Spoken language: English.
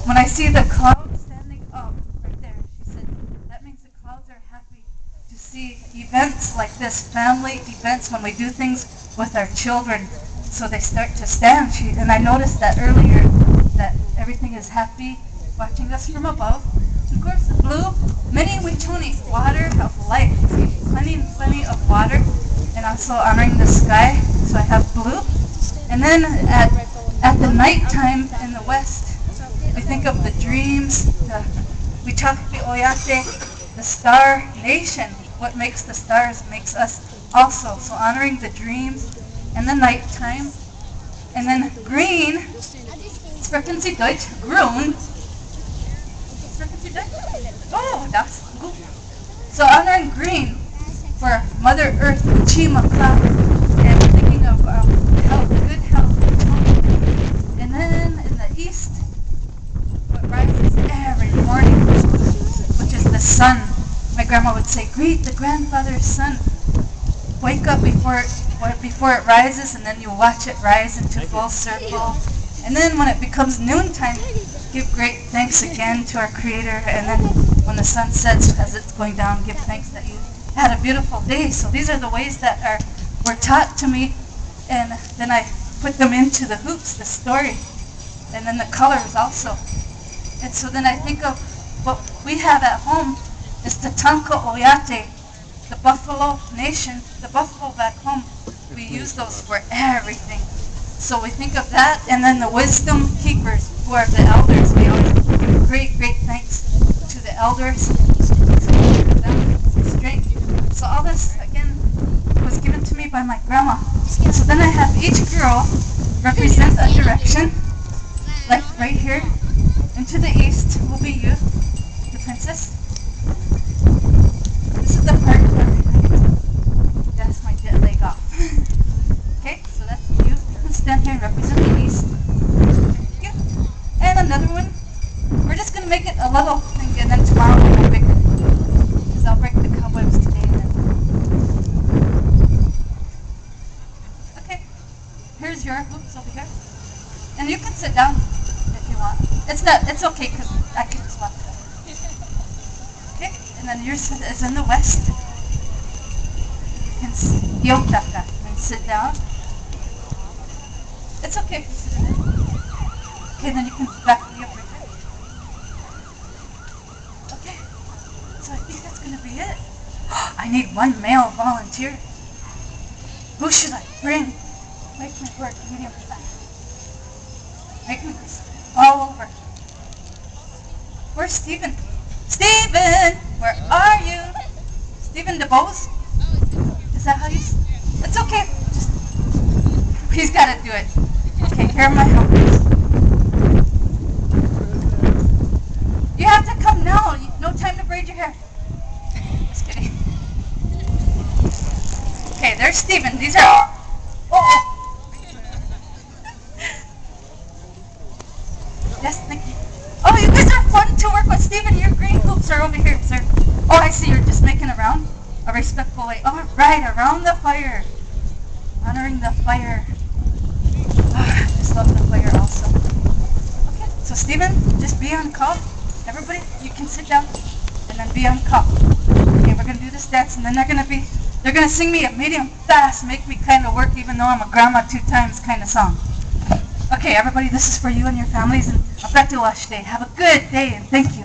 when I see the clouds standing up right there, she said, that means the clouds are happy to see events like this, family events when we do things with our children. So they start to stand. And I noticed that earlier, that everything is happy, watching us from above. Of course, the blue, many wichuni, water of life. See, plenty of water. And also honoring the sky. So I have blue. And then at the nighttime in the west, we think of the dreams, we talk the oyate, the star nation. What makes the stars makes us also. So honoring the dreams and the nighttime. And then green, sprechen Sie Deutsch? Grün. Sprechen Sie Deutsch? Oh, that's good. So honoring green for Mother Earth, Chima cloud, and thinking of health, good health. And then in the east, what rises every morning, which is the sun. My grandma would say, greet the grandfather's sun. Wake up before it rises, and then you watch it rise into full circle. And then when it becomes noontime, give great thanks again to our Creator. And then when the sun sets, as it's going down, give thanks that you had a beautiful day. So these are the ways that were taught to me, and then I put them into the hoops, the story, and then the colors also. And so then I think of what we have at home is the Tanka Oyate, the buffalo nation, the buffalo back home. We use those for everything. So we think of that, and then the wisdom keepers, who are the elders. We always give great thanks to the elders. So give them strength. So all this, again, was given to me by my grandma. So then I have each girl represent a direction, like right here, into the east will be you, the princess. This is the part where that's my jet leg off. Okay, so that's you. You can stand here and represent the east. Yeah. And another one. We're just going to make it a little thing, and then tomorrow we'll go bigger. Because I'll break the cobwebs today. Okay, here's your hoops over here. And you can sit down if you want. It's okay, because I can just walk it over. Okay, and then yours is in the west. You can sit down. It's okay if you sit in it. Okay, then you can back me up right there. Okay, so I think that's going to be it. I need one male volunteer. Who should I bring? Make me work medium fast. Make me this all over. Where's Stephen? Stephen, where are you? Stephen DeBose? Is that how you? It's okay. Just he's got to do it. Okay, here are my helpers. You have to come now. No time to braid your hair. Just kidding. Okay, there's Stephen. These are. Oh. Yes, thank you. Oh, you guys are fun to work with. Stephen, your green hoops are over here, sir. Oh, I see. You're just making a respectful way. All right, around the fire. Honoring the fire. Oh, I just love the fire also. Okay, so Stephen, just be on call. Everybody, you can sit down and then be on call. Okay, we're gonna do this dance, and then they're gonna sing me a medium fast, make me kind of work, even though I'm a grandma 2 times kind of song. Okay, everybody, this is for you and your families, and I've got to watch day. Have a good day, and thank you.